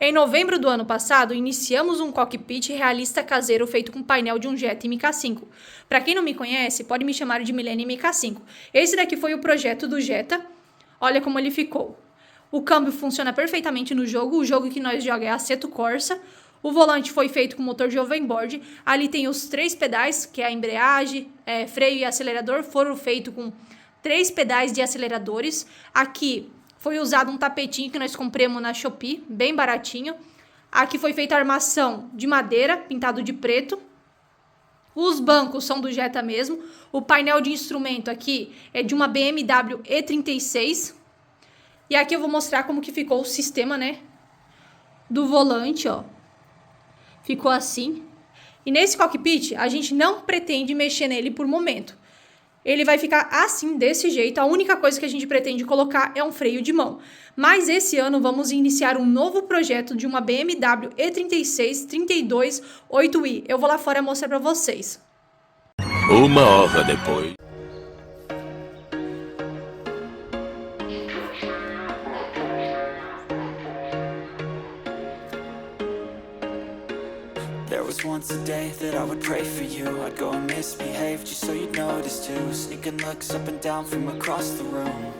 Em novembro do ano passado, iniciamos um cockpit realista caseiro feito com painel de um Jetta MK5. Para quem não me conhece, pode me chamar de Milene MK5. Esse daqui foi o projeto do Jetta. Olha como ele ficou. O câmbio funciona perfeitamente no jogo. O jogo que nós jogamos é Assetto Corsa. O volante foi feito com motor de overboard. Ali tem os 3 pedais, que é a embreagem, freio e acelerador. Foram feitos com 3 pedais de aceleradores. Aqui foi usado um tapetinho que nós compramos na Shopee, bem baratinho. Aqui foi feita a armação de madeira, pintado de preto. Os bancos são do Jetta mesmo. O painel de instrumento aqui é de uma BMW E36. E aqui eu vou mostrar como que ficou o sistema, né? Do volante, ó. Ficou assim. E nesse cockpit, a gente não pretende mexer nele por momento. Ele vai ficar assim, desse jeito. A única coisa que a gente pretende colocar é um freio de mão. Mas esse ano vamos iniciar um novo projeto de uma BMW E36 32 8i. Eu vou lá fora mostrar pra vocês. Uma hora depois. There was once a day that I would pray for you. I'd go and misbehave just so you'd notice too. Sneaking looks up and down from across the room.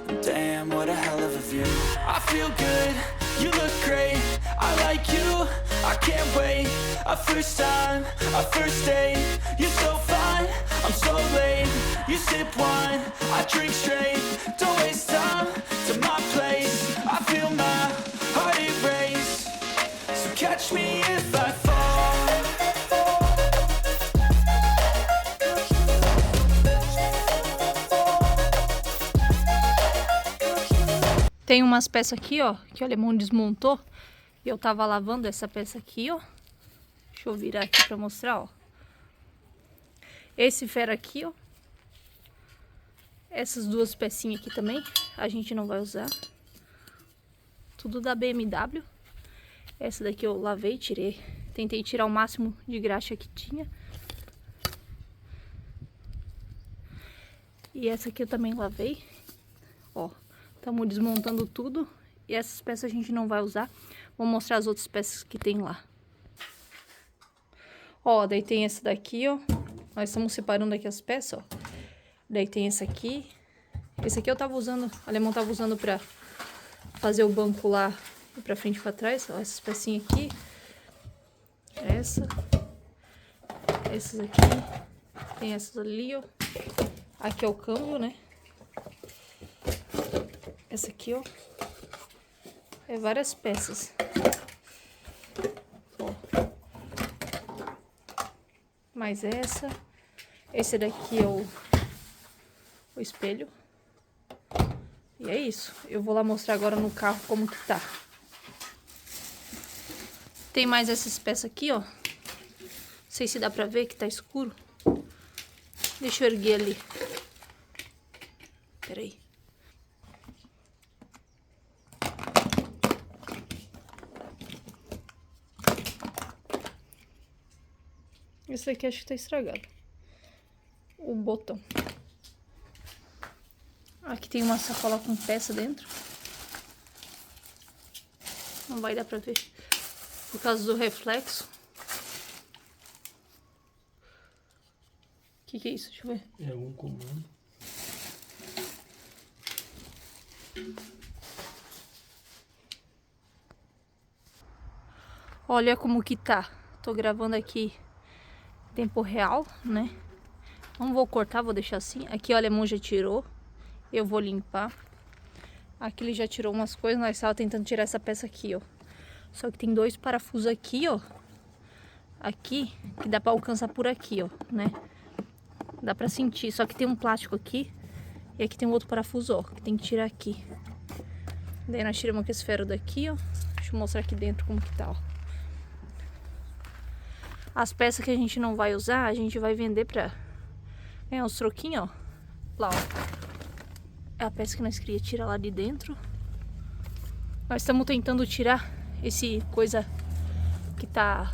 And damn, what a hell of a view. I feel good, you look great. I like you, I can't wait. A first time, a first date. You're so fine, I'm so late. You sip wine, I drink straight. Don't waste time to my place. I feel my heart erase. So catch me if I fall. Tem umas peças aqui, ó, que o alemão desmontou. E eu tava lavando essa peça aqui, ó. Deixa eu virar aqui pra mostrar, ó. Esse ferro aqui, ó. Essas duas pecinhas aqui também, a gente não vai usar. Tudo da BMW. Essa daqui eu lavei, tirei. Tentei tirar o máximo de graxa que tinha. E essa aqui eu também lavei. Ó, estamos desmontando tudo. E essas peças a gente não vai usar. Vou mostrar as outras peças que tem lá. Ó, daí tem essa daqui, ó. Nós estamos separando aqui as peças, ó. Daí tem essa aqui. Esse aqui eu tava usando, o alemão tava usando pra fazer o banco lá pra frente e pra trás. Ó, essas pecinhas aqui. Essa. Essas aqui. Tem essas ali, ó. Aqui é o câmbio, né? Essa aqui, ó. É várias peças. Ó. Mais essa. Esse daqui é o espelho. E é isso. Eu vou lá mostrar agora no carro como que tá. Tem mais essas peças aqui, ó. Não sei se dá pra ver que tá escuro. Deixa eu erguer ali. Pera aí. Esse aqui acho que tá estragado. O botão. Aqui tem uma sacola com peça dentro. Não vai dar pra ver por causa do reflexo. O que é isso? Deixa eu ver. É algum comando. Olha como que tá. Tô gravando aqui em tempo real, né? Não vou cortar, vou deixar assim. Aqui o alemão já tirou. Eu vou limpar. Aqui ele já tirou umas coisas. Nós estávamos tentando tirar essa peça aqui, ó. Só que tem 2 parafusos aqui, ó. Aqui, que dá pra alcançar por aqui, ó, né? Dá pra sentir. Só que tem um plástico aqui. E aqui tem um outro parafuso, ó, que tem que tirar aqui. Daí nós tiramos aqui esse ferro daqui, ó. Deixa eu mostrar aqui dentro como que tá, ó. As peças que a gente não vai usar, a gente vai vender pra ganhar uns troquinhos, ó. Lá, ó. É a peça que nós queríamos tirar lá de dentro. Nós estamos tentando tirar esse coisa que tá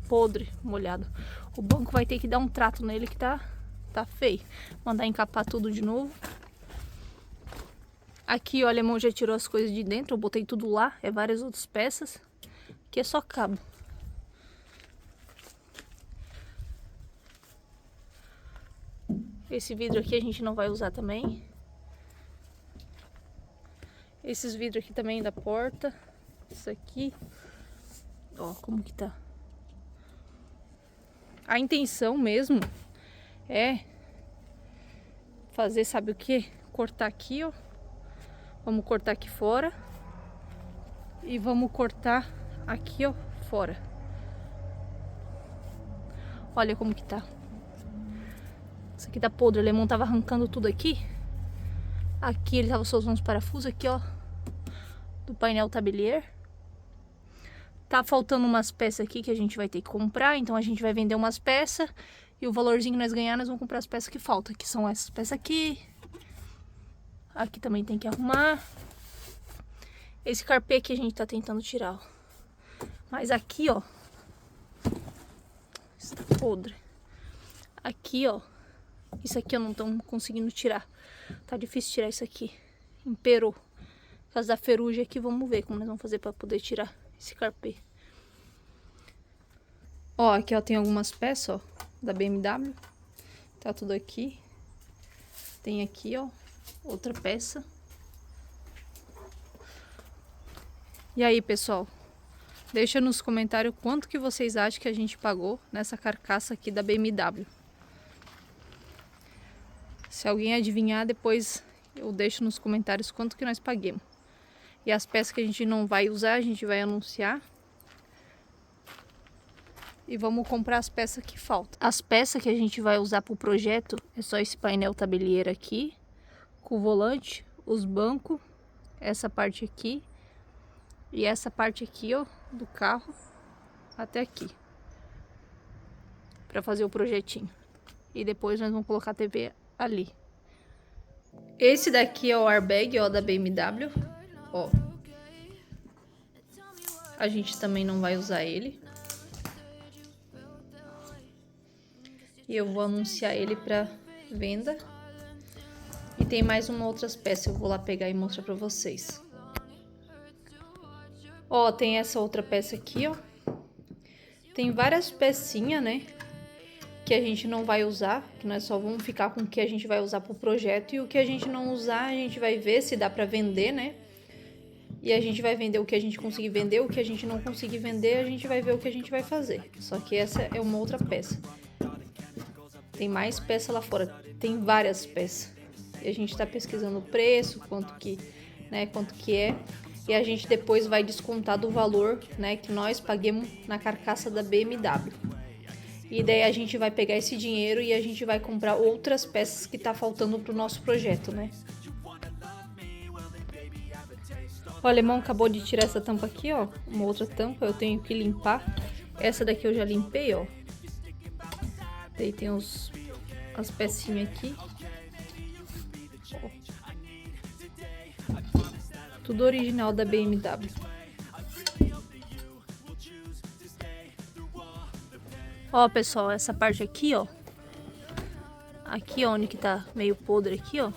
podre, molhado. O banco vai ter que dar um trato nele que tá feio. Mandar encapar tudo de novo. Aqui o alemão já tirou as coisas de dentro, eu botei tudo lá, é várias outras peças. Aqui é só cabo. Esse vidro aqui a gente não vai usar também. Esses vidros aqui também da porta. Isso aqui. Ó, como que tá. A intenção mesmo é fazer, sabe o que? Cortar aqui, ó. Vamos cortar aqui fora. E vamos cortar aqui, ó, fora. Olha como que tá. Isso aqui tá podre. O alemão tava arrancando tudo aqui. Aqui ele tava soltando uns parafusos aqui, ó. Do painel tablier. Tá faltando umas peças aqui que a gente vai ter que comprar. Então a gente vai vender umas peças. E o valorzinho que nós ganhar, nós vamos comprar as peças que faltam. Que são essas peças aqui. Aqui também tem que arrumar. Esse carpê aqui a gente tá tentando tirar, ó. Mas aqui, ó. Está podre. Aqui, ó. Isso aqui eu não tô conseguindo tirar. Tá difícil tirar isso aqui. Emperou. Por causa da ferrugem aqui, vamos ver como nós vamos fazer pra poder tirar esse carpê. Ó, aqui ó, tem algumas peças, ó, da BMW. Tá tudo aqui. Tem aqui, ó, outra peça. E aí, pessoal? Deixa nos comentários quanto que vocês acham que a gente pagou nessa carcaça aqui da BMW. Se alguém adivinhar, depois eu deixo nos comentários quanto que nós paguemos. E as peças que a gente não vai usar, a gente vai anunciar. E vamos comprar as peças que faltam. As peças que a gente vai usar para o projeto é só esse painel tablier aqui, com o volante, os bancos, essa parte aqui e essa parte aqui, ó, do carro até aqui. Para fazer o projetinho. E depois nós vamos colocar a TV ali. Esse daqui é o airbag, ó, da BMW. Ó. A gente também não vai usar ele. E eu vou anunciar ele para venda. E tem mais uma outras peças, eu vou lá pegar e mostrar para vocês. Ó, tem essa outra peça aqui, ó. Tem várias pecinhas, né? Que a gente não vai usar, que nós só vamos ficar com o que a gente vai usar pro projeto. E o que a gente não usar, a gente vai ver se dá para vender, né? E a gente vai vender o que a gente conseguir vender, o que a gente não conseguir vender, a gente vai ver o que a gente vai fazer. Só que essa é uma outra peça. Tem mais peça lá fora, tem várias peças. E a gente tá pesquisando o preço, quanto que é. E a gente depois vai descontar do valor, né, que nós paguemos na carcaça da BMW. E daí a gente vai pegar esse dinheiro e a gente vai comprar outras peças que tá faltando pro nosso projeto, né? O alemão acabou de tirar essa tampa aqui, ó. Uma outra tampa, eu tenho que limpar. Essa daqui eu já limpei, ó. Daí tem as pecinhas aqui. Ó. Tudo original da BMW. Ó, pessoal, essa parte aqui, ó. Aqui, ó, onde que tá meio podre aqui, ó.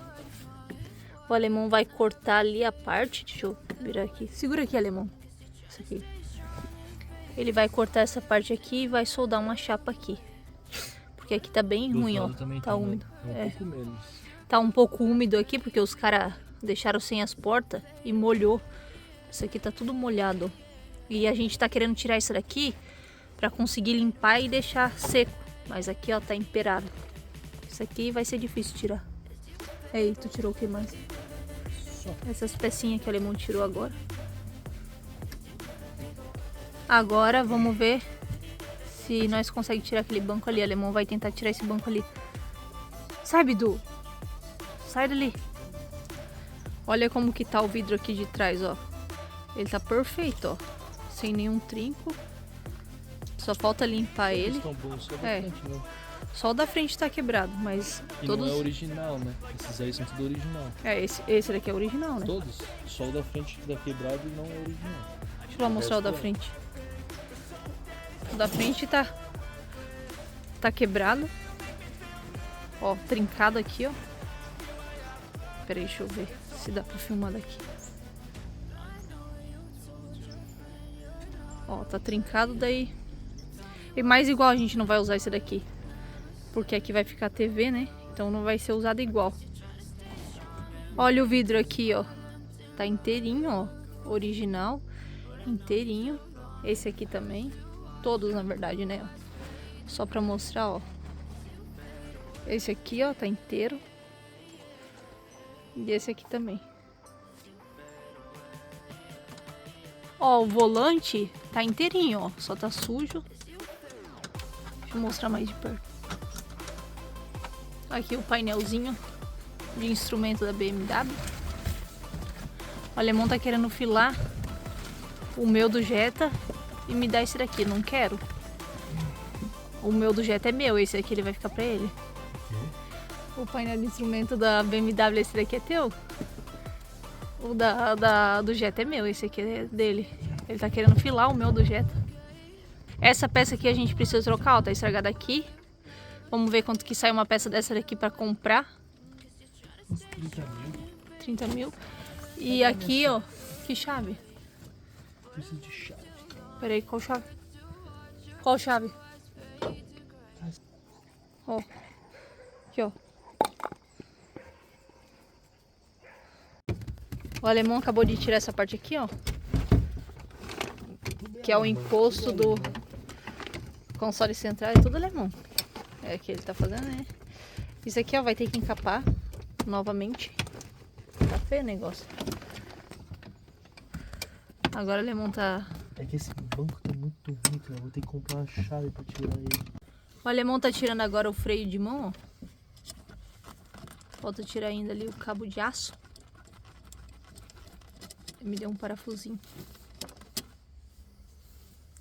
O alemão vai cortar ali a parte. Deixa eu virar aqui. Segura aqui, alemão. Isso aqui. Ele vai cortar essa parte aqui e vai soldar uma chapa aqui. Porque aqui tá bem ruim, ó. Tá úmido. Tá um pouco úmido aqui, porque os caras deixaram sem as portas e molhou. Isso aqui tá tudo molhado, ó. E a gente tá querendo tirar isso daqui pra conseguir limpar e deixar seco. Mas aqui, ó, tá emperado. Isso aqui vai ser difícil tirar. Aí, tu tirou o que mais? Essas pecinhas que o alemão tirou agora. Agora vamos ver se nós conseguimos tirar aquele banco ali. O alemão vai tentar tirar esse banco ali. Sai, Bidu! Sai dali! Olha como que tá o vidro aqui de trás, ó. Ele tá perfeito, ó. Sem nenhum trinco. Só falta limpar ele. Só o da frente tá quebrado, mas e todos... não é original, né? Esses aí são tudo original. É, esse daqui é original, né? Todos. Só o da frente que tá quebrado e não é original. Deixa eu lá mostrar o da frente. O da frente tá quebrado. Ó, trincado aqui, ó. Peraí, deixa eu ver Se dá pra filmar daqui. Ó, tá trincado daí. E mais igual a gente não vai usar esse daqui. Porque aqui vai ficar a TV, né? Então não vai ser usado igual. Olha o vidro aqui, ó. Tá inteirinho, ó. Original. Inteirinho. Esse aqui também. Todos, na verdade, né? Só pra mostrar, ó. Esse aqui, ó, tá inteiro. E esse aqui também. Ó, o volante tá inteirinho, ó. Só tá sujo. Deixa eu mostrar mais de perto. Aqui o painelzinho de instrumento da BMW. O alemão tá querendo filar o meu do Jetta e me dar esse daqui. Não quero. O meu do Jetta é meu, esse aqui ele vai ficar pra ele. O painel de instrumento da BMW, esse daqui é teu? O do Jetta é meu, esse aqui é dele. Ele tá querendo filar o meu do Jetta. Essa peça aqui a gente precisa trocar, ó, tá estragada aqui. Vamos ver quanto que sai uma peça dessa daqui pra comprar. 30 mil. 30 mil. E aqui, ó, que chave? Preciso de chave. Peraí, qual chave? Qual chave? Ó. Aqui, ó. O alemão acabou de tirar essa parte aqui, ó. Que é o encosto do console central. É tudo alemão. É o que ele tá fazendo, né? Isso aqui, ó, vai ter que encapar novamente. Tá feio o negócio. Agora o alemão tá... É que esse banco tá muito ruim, cara. Vou ter que comprar uma chave pra tirar ele. O alemão tá tirando agora o freio de mão, ó. Falta tirar ainda ali o cabo de aço. Ele me deu um parafusinho.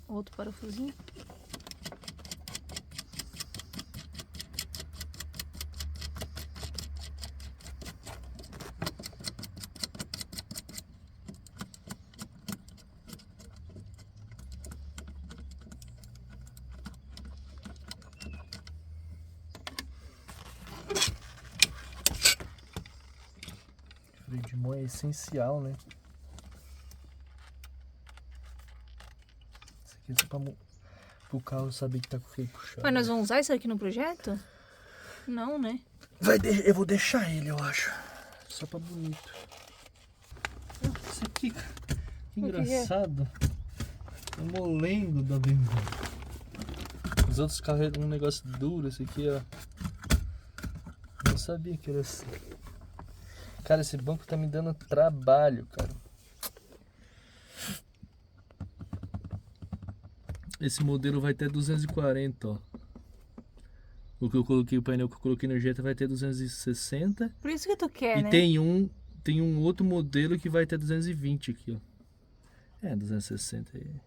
Outro parafusinho. Freio de mão é essencial, né? Isso aqui é só pro carro saber que tá com o freio puxado. Mas nós vamos usar isso aqui no projeto? Não, né? Eu vou deixar ele, eu acho. Só pra bonito. Isso aqui, cara. Que engraçado. É um molengo da BMW. Os outros carros eram um negócio duro, esse aqui, ó. Não sabia que era assim. Cara, esse banco tá me dando trabalho, cara. Esse modelo vai ter 240, ó. O que eu coloquei, o painel que eu coloquei no Jetta vai ter 260. Por isso que tu quer, E né? tem um outro modelo que vai ter 220 aqui, ó. É, 260 aí.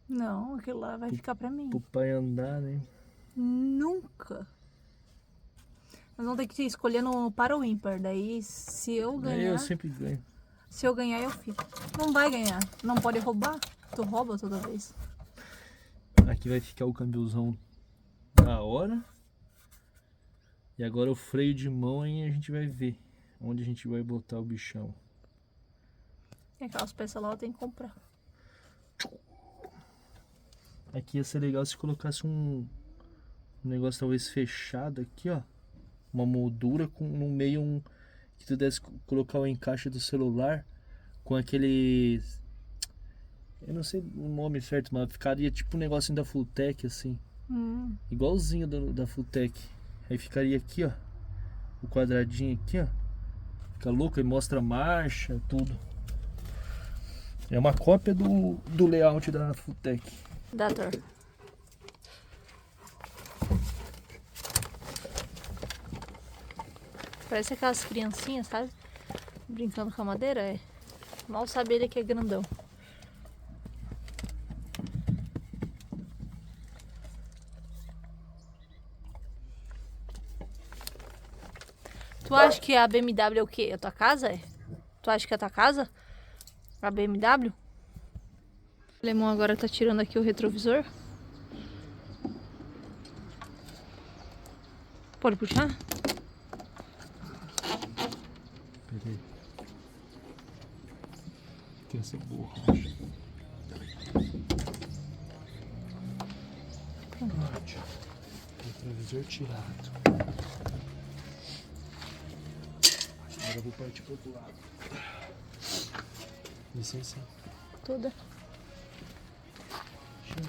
Não, aquilo lá vai ficar pra mim. Pro pai andar, né? Nunca. Nós vamos ter que escolher no para o ímpar. Daí, se eu Aí ganhar... eu sempre ganho. Se eu ganhar, eu fico. Não vai ganhar. Não pode roubar. Tu rouba toda vez. Aqui vai ficar o câmbiozão da hora. E agora o freio de mão aí a gente vai ver onde a gente vai botar o bichão. E aquelas peças lá eu tenho que comprar. Aqui ia ser legal se colocasse um negócio talvez fechado aqui, ó. Uma moldura com no meio que tu desse colocar o encaixe do celular com aquele... Eu não sei o nome certo, mas ficaria tipo um negocinho da Fulltech assim. Igualzinho da Fulltech. Aí ficaria aqui, ó. O quadradinho aqui, ó. Fica louco, aí mostra a marcha, tudo. É uma cópia do layout da Fulltech. Dator. Parece aquelas criancinhas, sabe? Brincando com a madeira, é. Mal sabe ele que é grandão. Tu acha que a BMW é o quê? A tua casa, é? Tu acha que é a tua casa? A BMW? O alemão agora tá tirando aqui o retrovisor. Pode puxar? Pera aí. Tem essa borracha. Pronto. Retrovisor tirado. Agora eu vou partir pro outro lado. Licença. Toda. Chave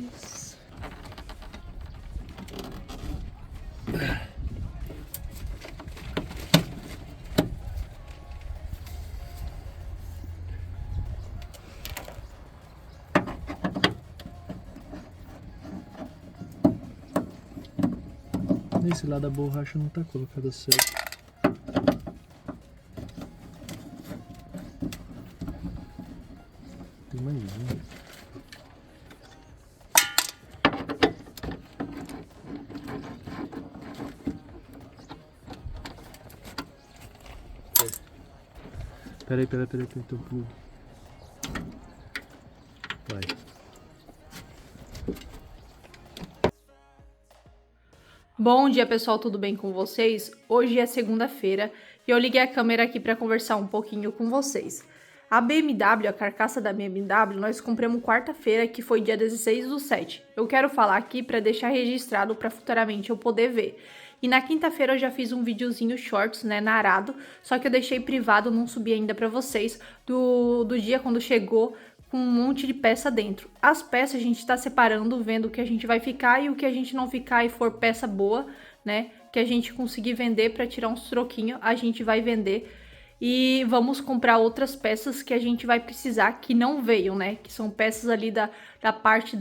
10. Esse lado da borracha não tá colocada certo. Tem mais um. Peraí, tem um plug. Vai. Bom dia, pessoal, tudo bem com vocês? Hoje é segunda-feira e eu liguei a câmera aqui para conversar um pouquinho com vocês. A BMW, a carcaça da BMW, nós compramos quarta-feira, que foi dia 16/7. Eu quero falar aqui para deixar registrado para futuramente eu poder ver. E na quinta-feira eu já fiz um videozinho shorts, né, na Arado, só que eu deixei privado, não subi ainda para vocês, do dia quando chegou com um monte de peça dentro. As peças a gente tá separando, vendo o que a gente vai ficar e o que a gente não ficar e for peça boa, né, que a gente conseguir vender para tirar uns troquinhos, a gente vai vender. E vamos comprar outras peças que a gente vai precisar, que não veio, né, que são peças ali da parte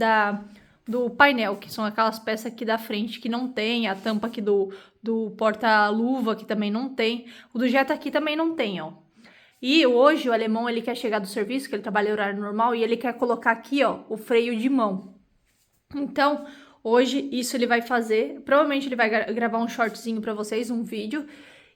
do painel, que são aquelas peças aqui da frente que não tem, a tampa aqui do porta-luva que também não tem, o do Jetta aqui também não tem, ó. E hoje o alemão, ele quer chegar do serviço, que ele trabalha em horário normal, e ele quer colocar aqui, ó, o freio de mão. Então, hoje isso ele vai fazer, provavelmente ele vai gravar um shortzinho pra vocês, um vídeo,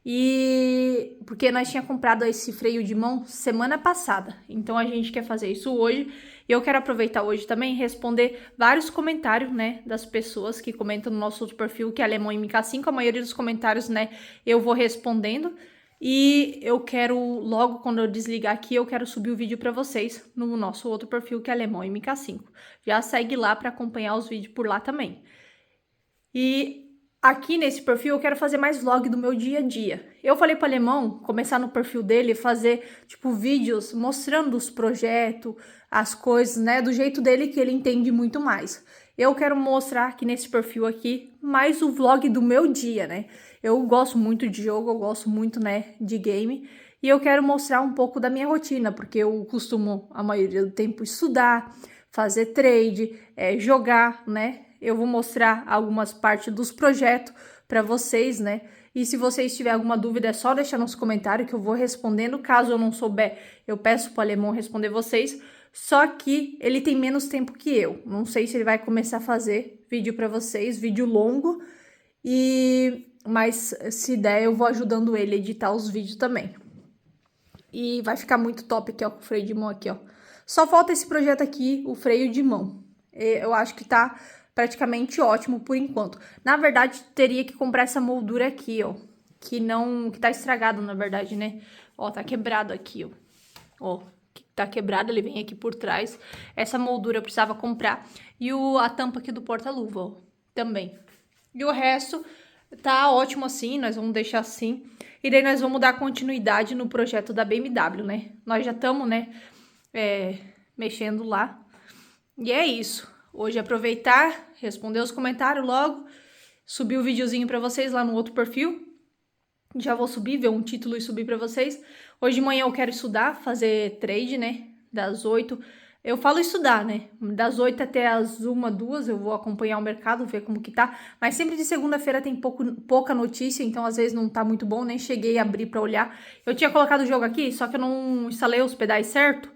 e porque nós tinha comprado esse freio de mão semana passada, então a gente quer fazer isso hoje. E eu quero aproveitar hoje também e responder vários comentários, né, das pessoas que comentam no nosso outro perfil, que é Alemão MK5, a maioria dos comentários, né, eu vou respondendo. E eu quero, logo quando eu desligar aqui, eu quero subir o vídeo para vocês no nosso outro perfil, que é Alemão MK5. Já segue lá para acompanhar os vídeos por lá também. E aqui nesse perfil eu quero fazer mais vlog do meu dia a dia. Eu falei para o Alemão começar no perfil dele, fazer tipo vídeos mostrando os projetos, as coisas, né, do jeito dele que ele entende muito mais. Eu quero mostrar aqui nesse perfil aqui mais o vlog do meu dia, né? Eu gosto muito de jogo, eu gosto muito, né, de game. E eu quero mostrar um pouco da minha rotina, porque eu costumo, a maioria do tempo, estudar, fazer trade, jogar, né? Eu vou mostrar algumas partes dos projetos para vocês, né? E se vocês tiverem alguma dúvida, é só deixar nos comentários que eu vou respondendo. Caso eu não souber, eu peço para o Alemão responder vocês. Só que ele tem menos tempo que eu. Não sei se ele vai começar a fazer vídeo para vocês, vídeo longo. Mas se der, eu vou ajudando ele a editar os vídeos também. E vai ficar muito top aqui, ó, com o freio de mão aqui, ó. Só falta esse projeto aqui, o freio de mão. Eu acho que tá praticamente ótimo por enquanto. Na verdade, teria que comprar essa moldura aqui, ó. Que tá estragado, na verdade, né? Ó, tá quebrado aqui, ó. Ó, tá quebrado, ele vem aqui por trás. Essa moldura eu precisava comprar. E a tampa aqui do porta-luva, ó, também. E o resto tá ótimo assim, nós vamos deixar assim. E daí nós vamos dar continuidade no projeto da BMW, né? Nós já estamos, né, mexendo lá. E é isso. Hoje aproveitar, responder os comentários logo, subir o videozinho pra vocês lá no outro perfil. Já vou subir, ver um título e subir pra vocês. Hoje de manhã eu quero estudar, fazer trade, né, das 8. Eu falo estudar, né, das 8 até as 1, 2 eu vou acompanhar o mercado, ver como que tá. Mas sempre de segunda-feira tem pouca notícia, então às vezes não tá muito bom, nem cheguei a abrir pra olhar. Eu tinha colocado o jogo aqui, só que eu não instalei os pedais certo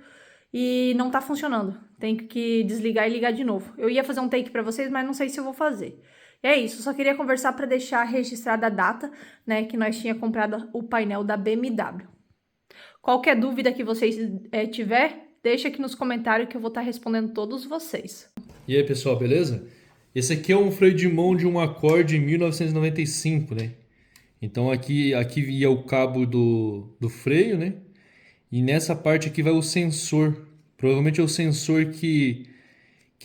e não tá funcionando. Tem que desligar e ligar de novo. Eu ia fazer um take pra vocês, mas não sei se eu vou fazer. E é isso, só queria conversar para deixar registrada a data, né, que nós tinha comprado o painel da BMW. Qualquer dúvida que vocês tiver, deixa aqui nos comentários que eu vou estar respondendo todos vocês. E aí, pessoal, beleza? Esse aqui é um freio de mão de um Accord 1995, né? Então aqui ia o cabo do freio, né? E nessa parte aqui vai o sensor. Provavelmente é o sensor que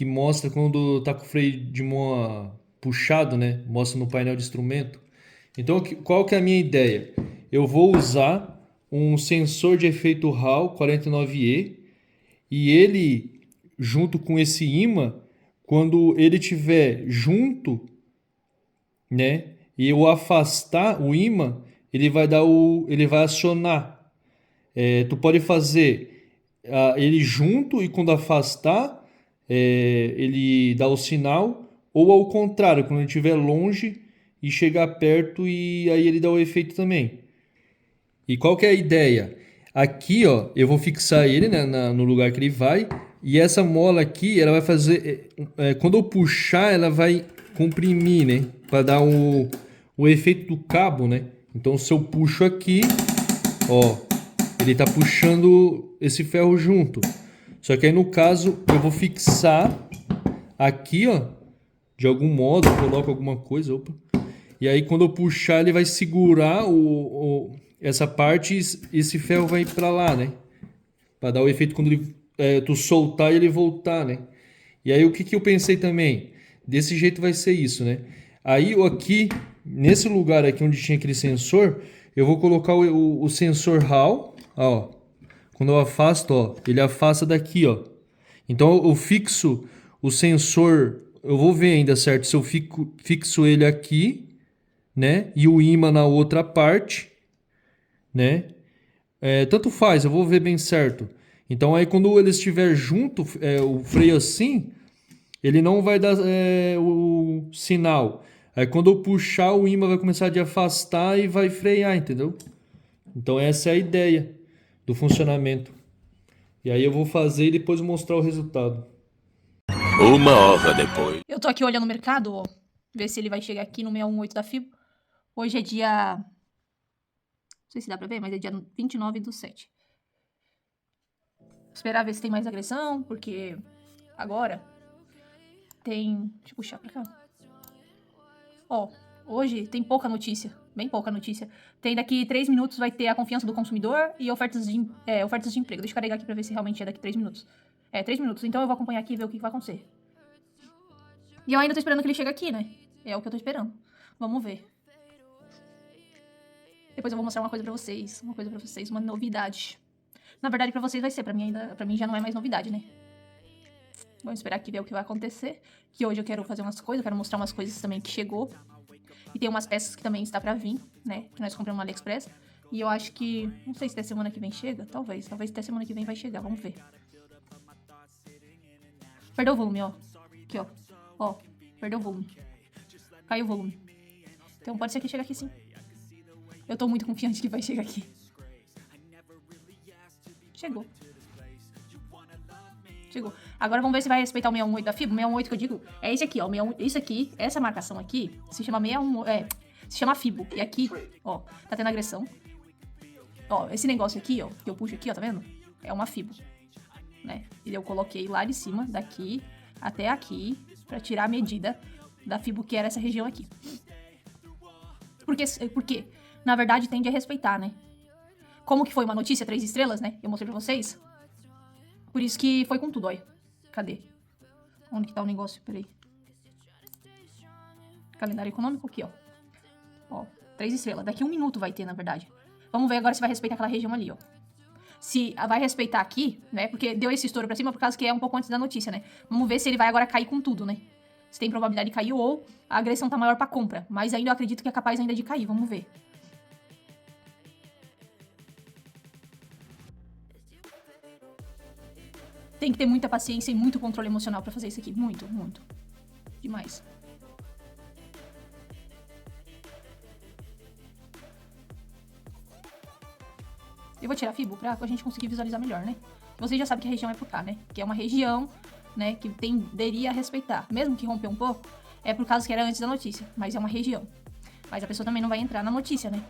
mostra quando tá com o freio de mão puxado, né? Mostra no painel de instrumento. Então, qual que é a minha ideia? Eu vou usar um sensor de efeito Hall 49E e ele, junto com esse ímã, quando ele estiver junto, né? E eu afastar o ímã, ele vai acionar. Tu pode fazer ele junto e quando afastar, ele dá o sinal, ou ao contrário, quando ele estiver longe e chegar perto e aí ele dá o efeito também. E qual que é a ideia? Aqui, ó, eu vou fixar ele, né, no lugar que ele vai, e essa mola aqui, ela vai fazer, quando eu puxar, ela vai comprimir, né, para dar o efeito do cabo, né? Então, se eu puxo aqui, ó, ele tá puxando esse ferro junto. Só que aí no caso eu vou fixar aqui, ó, de algum modo, coloco alguma coisa, opa. E aí quando eu puxar ele vai segurar essa parte e esse ferro vai para lá, né? Para dar o efeito quando tu soltar e ele voltar, né? E aí o que eu pensei também? Desse jeito vai ser isso, né? Aí aqui, nesse lugar aqui onde tinha aquele sensor, eu vou colocar o sensor Hall, ó. Quando eu afasto, ó, ele afasta daqui, ó. Então eu fixo o sensor, eu vou ver ainda certo se eu fixo ele aqui, né? E o ímã na outra parte, né? Tanto faz, eu vou ver bem certo. Então aí quando ele estiver junto, o freio assim, ele não vai dar o sinal. Aí quando eu puxar, o ímã vai começar a afastar e vai frear, entendeu? Então essa é a ideia do funcionamento. E aí eu vou fazer e depois mostrar o resultado. 1 hora depois. Eu tô aqui olhando o mercado, ó. Ver se ele vai chegar aqui no 618 da FIBO. Hoje é dia... Não sei se dá pra ver, mas é dia 29/7. Esperar ver se tem mais agressão, porque agora tem... Deixa eu puxar pra cá. Ó, hoje tem pouca notícia. Bem pouca notícia. Tem daqui 3 minutos vai ter a confiança do consumidor e ofertas de emprego. Deixa eu carregar aqui pra ver se realmente é daqui 3 minutos. 3 minutos. Então eu vou acompanhar aqui e ver o que vai acontecer. E eu ainda tô esperando que ele chegue aqui, né? É o que eu tô esperando. Vamos ver. Depois eu vou mostrar uma coisa pra vocês. Uma novidade. Na verdade, pra vocês vai ser. Pra mim já não é mais novidade, né? Vamos esperar aqui ver o que vai acontecer. Que hoje eu quero fazer umas coisas. Eu quero mostrar umas coisas também que chegou. E tem umas peças que também está pra vir, né? Que nós compramos no AliExpress. E eu acho que... Não sei se até semana que vem chega. Talvez até semana que vem vai chegar. Vamos ver. Perdeu o volume, ó. Aqui, ó. Ó, perdeu o volume. Caiu o volume. Então pode ser que chegue aqui sim. Eu tô muito confiante que vai chegar aqui. Chegou. Agora vamos ver se vai respeitar o 618 da FIBO. O 618 que eu digo é esse aqui, ó. Isso aqui, essa marcação aqui, se chama 618. Se chama FIBO. E aqui, ó, tá tendo agressão. Ó, esse negócio aqui, ó, que eu puxo aqui, ó, tá vendo? É uma FIBO, né? E eu coloquei lá de cima, daqui até aqui, pra tirar a medida da FIBO, que era essa região aqui. Porque, na verdade, tende a respeitar, né? Como que foi uma notícia 3 estrelas, né? Eu mostrei pra vocês. Por isso que foi com tudo, olha. Cadê? Onde que tá o negócio? Peraí. Calendário econômico aqui, ó. Ó, 3 estrelas. Daqui 1 minuto vai ter, na verdade. Vamos ver agora se vai respeitar aquela região ali, ó. Se vai respeitar aqui, né? Porque deu esse estouro pra cima por causa que é um pouco antes da notícia, né? Vamos ver se ele vai agora cair com tudo, né? Se tem probabilidade de cair ou a agressão tá maior pra compra. Mas ainda eu acredito que é capaz ainda de cair. Vamos ver. Tem que ter muita paciência e muito controle emocional pra fazer isso aqui. Muito, muito. Demais. Eu vou tirar a FIBO pra a gente conseguir visualizar melhor, né? Vocês já sabem que a região é por cá, né? Que é uma região, né, que tenderia a respeitar. Mesmo que romper um pouco, é por causa que era antes da notícia. Mas é uma região. Mas a pessoa também não vai entrar na notícia, né?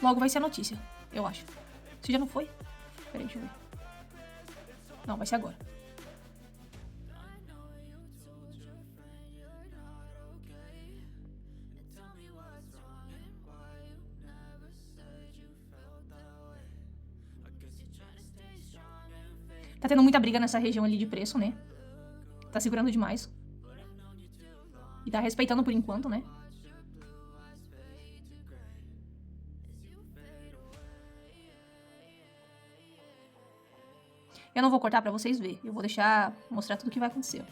logo vai ser a notícia, eu acho. Se já não foi? Peraí, deixa eu ver. Não, vai ser agora. Tá tendo muita briga nessa região ali de preço, né? Tá segurando demais. E tá respeitando por enquanto, né? Eu não vou cortar pra vocês verem. Eu vou deixar mostrar tudo o que vai acontecer.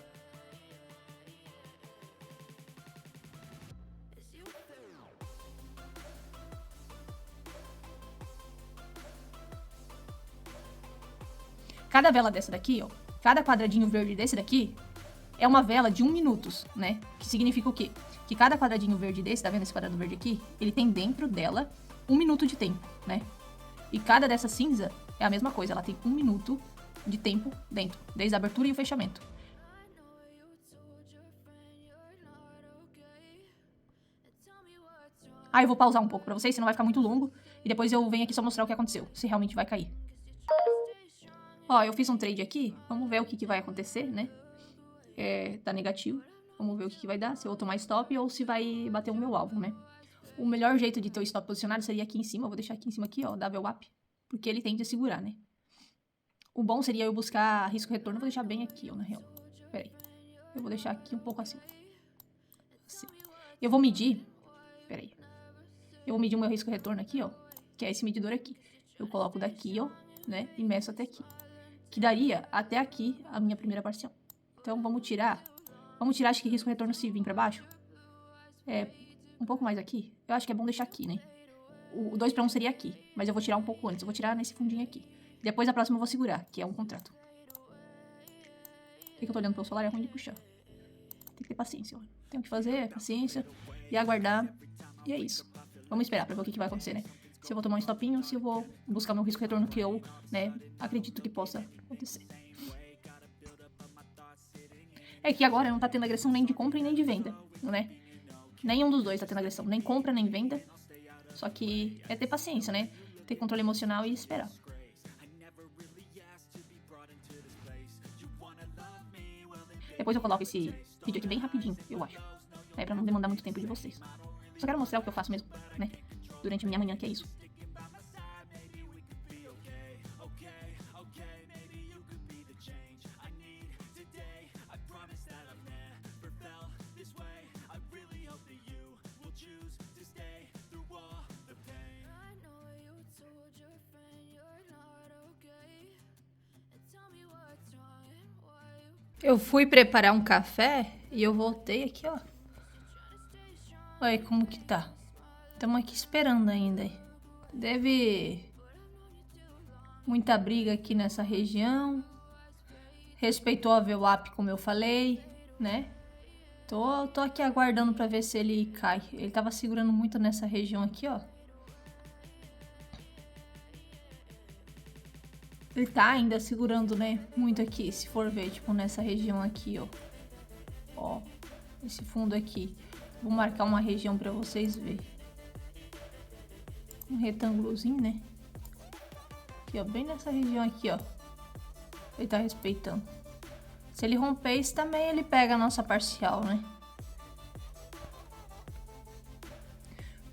Cada vela dessa daqui, ó, cada quadradinho verde desse daqui é uma vela de 1 minuto, né? Que significa o quê? Que cada quadradinho verde desse, tá vendo esse quadrado verde aqui? Ele tem dentro dela 1 minuto de tempo, né? E cada dessa cinza é a mesma coisa, ela tem 1 minuto de tempo dentro, desde a abertura e o fechamento. Eu vou pausar um pouco pra vocês, senão vai ficar muito longo. E depois eu venho aqui só mostrar o que aconteceu, se realmente vai cair. Ó, eu fiz um trade aqui, vamos ver o que vai acontecer, né? Tá negativo, vamos ver o que vai dar, se eu vou tomar stop ou se vai bater o meu alvo, né? O melhor jeito de ter o stop posicionado seria aqui em cima, eu vou deixar aqui em cima aqui, ó, double up, porque ele tende a segurar, né? O bom seria eu buscar risco-retorno, vou deixar bem aqui, ó, na real. Pera aí, eu vou deixar aqui um pouco assim. Eu vou medir, pera aí, eu vou medir o meu risco-retorno aqui, ó, que é esse medidor aqui. Eu coloco daqui, ó, né, e meço até aqui. Que daria até aqui a minha primeira parcial. Então, vamos tirar, acho que risco-retorno se vir pra baixo. Um pouco mais aqui. Eu acho que é bom deixar aqui, né? O 2 para 1 seria aqui, mas eu vou tirar um pouco antes. Eu vou tirar nesse fundinho aqui. Depois, a próxima eu vou segurar, que é um contrato. Por que eu tô olhando pro celular? É ruim de puxar. Tem que ter paciência, ó. Tem o que fazer, paciência, e aguardar. E é isso. Vamos esperar pra ver o que vai acontecer, né? Se eu vou tomar um stopinho, se eu vou buscar meu risco-retorno que eu, né, acredito que possa acontecer. É que agora não tá tendo agressão nem de compra e nem de venda, né? Nenhum dos dois tá tendo agressão, nem compra nem venda. Só que é ter paciência, né? Ter controle emocional e esperar. Depois eu coloco esse vídeo aqui bem rapidinho, eu acho. Pra não demandar muito tempo de vocês. Só quero mostrar o que eu faço mesmo, né? Durante a minha manhã, que é isso. Eu fui preparar um café e eu voltei aqui, ó. Olha como que tá. Estamos aqui esperando ainda. Deve muita briga aqui nessa região. Respeitou a VWAP, como eu falei, né? Tô aqui aguardando pra ver se ele cai. Ele tava segurando muito nessa região aqui, ó. Ele tá ainda segurando, né? Muito aqui, se for ver, tipo, nessa região aqui, ó. Ó, esse fundo aqui. Vou marcar uma região pra vocês verem. Um retângulozinho, né? Aqui, ó, bem nessa região aqui, ó. Ele tá respeitando. Se ele romper isso também, ele pega a nossa parcial, né?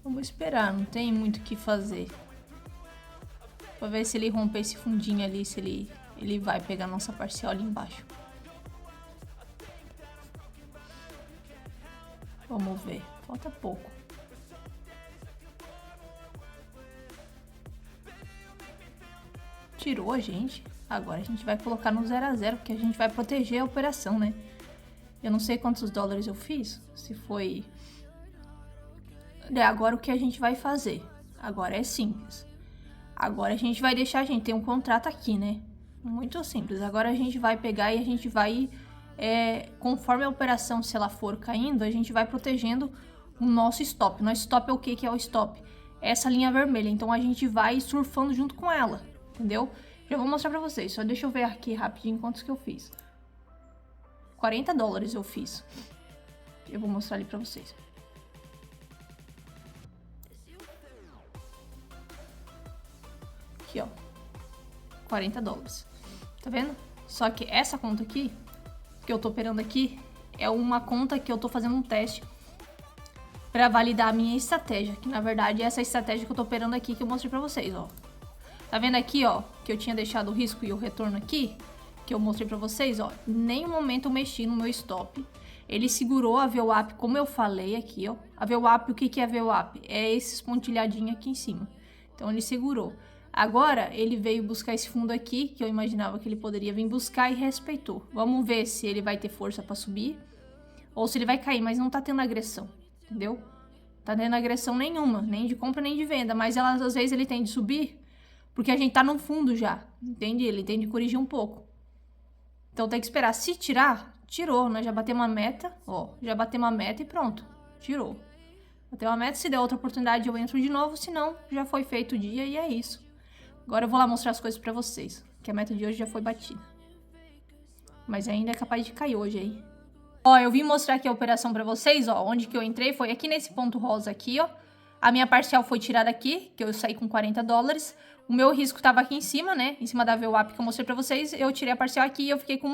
Vamos esperar, não tem muito o que fazer. Pra ver se ele romper esse fundinho ali, se ele vai pegar a nossa parcial ali embaixo. Vamos ver, falta pouco. Tirou a gente. Agora a gente vai colocar no 0 a 0, porque a gente vai proteger a operação, né? Eu não sei quantos dólares eu fiz, se foi... Agora o que a gente vai fazer? Agora é simples. Agora a gente vai deixar, a gente tem um contrato aqui, né? Muito simples. Agora a gente vai pegar e a gente vai, conforme a operação, se ela for caindo, a gente vai protegendo o nosso stop. Nosso stop é o que que é o stop? Essa linha vermelha. Então a gente vai surfando junto com ela, entendeu? Já vou mostrar pra vocês. Só deixa eu ver aqui rapidinho quantos que eu fiz. 40 dólares eu fiz. Eu vou mostrar ali pra vocês. Aqui, ó. 40 dólares. Tá vendo? Só que essa conta aqui, que eu tô operando aqui, é uma conta que eu tô fazendo um teste pra validar a minha estratégia. Que na verdade é essa estratégia que eu tô operando aqui que eu mostrei pra vocês, ó. Tá vendo aqui, ó, que eu tinha deixado o risco e o retorno aqui, que eu mostrei pra vocês, ó. Em nenhum momento eu mexi no meu stop. Ele segurou a VWAP, como eu falei aqui, ó. A VWAP, o que é a VWAP? É esses pontilhadinhos aqui em cima. Então ele segurou. Agora ele veio buscar esse fundo aqui, que eu imaginava que ele poderia vir buscar e respeitou. Vamos ver se ele vai ter força pra subir ou se ele vai cair, mas não tá tendo agressão, entendeu? Tá tendo agressão nenhuma, nem de compra nem de venda, mas às vezes ele tem de subir porque a gente tá no fundo já, entende? Ele tem de corrigir um pouco. Então tem que esperar. Se tirar, tirou, né? Já bateu uma meta, ó. Já bateu uma meta e pronto. Tirou. Bateu uma meta, se der outra oportunidade eu entro de novo, senão já foi feito o dia e é isso. Agora eu vou lá mostrar as coisas pra vocês, que a meta de hoje já foi batida. Mas ainda é capaz de cair hoje aí. Ó, eu vim mostrar aqui a operação pra vocês, ó. Onde que eu entrei foi aqui nesse ponto rosa aqui, ó. A minha parcial foi tirada aqui, que eu saí com 40 dólares. O meu risco tava aqui em cima, né? Em cima da VWAP que eu mostrei pra vocês. Eu tirei a parcial aqui e eu fiquei com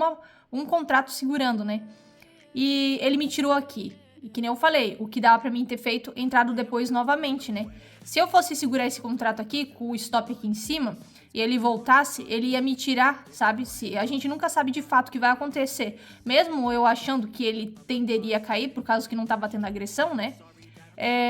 um contrato segurando, né? E ele me tirou aqui. E que nem eu falei, o que dava pra mim ter feito, entrado depois novamente, né? Se eu fosse segurar esse contrato aqui, com o stop aqui em cima, e ele voltasse, ele ia me tirar, sabe? Se a gente nunca sabe de fato o que vai acontecer. Mesmo eu achando que ele tenderia a cair, por causa que não tá batendo agressão, né?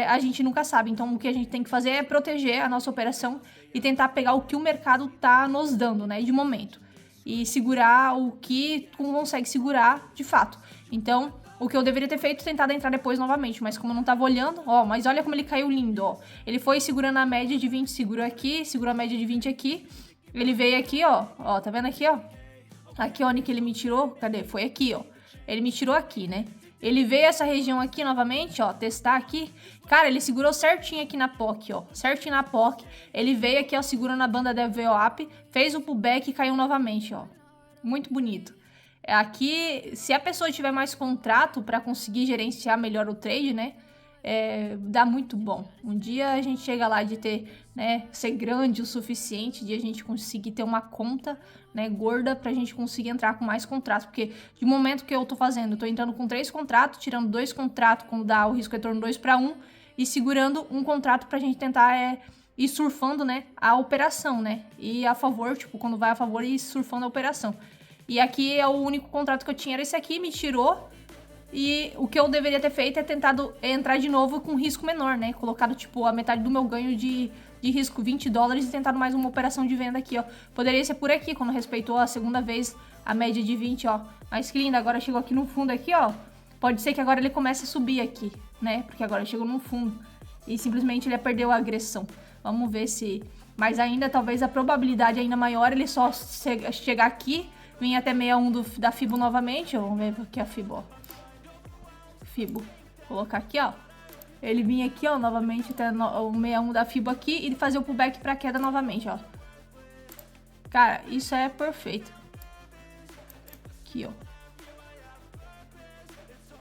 A gente nunca sabe. Então o que a gente tem que fazer é proteger a nossa operação e tentar pegar o que o mercado tá nos dando, né? De momento. E segurar o que tu consegue segurar de fato. Então, o que eu deveria ter feito é tentado entrar depois novamente, mas como eu não tava olhando, ó, mas olha como ele caiu lindo, ó. Ele foi segurando a média de 20, segurou aqui, segurou a média de 20 aqui. Ele veio aqui, ó, tá vendo aqui, ó? Aqui onde que ele me tirou, cadê? Foi aqui, ó. Ele me tirou aqui, né? Ele veio essa região aqui novamente, ó, testar aqui. Cara, ele segurou certinho aqui na POC, ó, certinho na POC. Ele veio aqui, ó, segurando a banda da VWAP, fez o pullback e caiu novamente, ó. Muito bonito. Aqui, se a pessoa tiver mais contrato para conseguir gerenciar melhor o trade, né, dá muito bom. Um dia a gente chega lá de ter, né, ser grande o suficiente de a gente conseguir ter uma conta, né, gorda pra gente conseguir entrar com mais contratos, porque de momento que eu tô fazendo, eu tô entrando com 3 contratos, tirando 2 contratos quando dá o risco retorno 2-1 e segurando um contrato pra gente tentar ir surfando, né, a operação, né, e a favor, tipo, quando vai a favor e surfando a operação. E aqui é o único contrato que eu tinha, era esse aqui, me tirou. E o que eu deveria ter feito é tentado entrar de novo com risco menor, né? Colocado, tipo, a metade do meu ganho de risco, 20 dólares, e tentado mais uma operação de venda aqui, ó. Poderia ser por aqui, quando respeitou a segunda vez a média de 20, ó. Mas que lindo, agora chegou aqui no fundo aqui, ó. Pode ser que agora ele comece a subir aqui, né? Porque agora chegou no fundo. E simplesmente ele perdeu a agressão. Vamos ver se... Mas ainda, talvez a probabilidade ainda maior, ele só chegar aqui... Vim até 61 da Fibo novamente. Vamos ver aqui a Fibo, ó. Fibo. Vou colocar aqui, ó. Ele vinha aqui, ó, novamente até o 61 da Fibo aqui e fazer o pullback pra queda novamente, ó. Cara, isso é perfeito. Aqui, ó.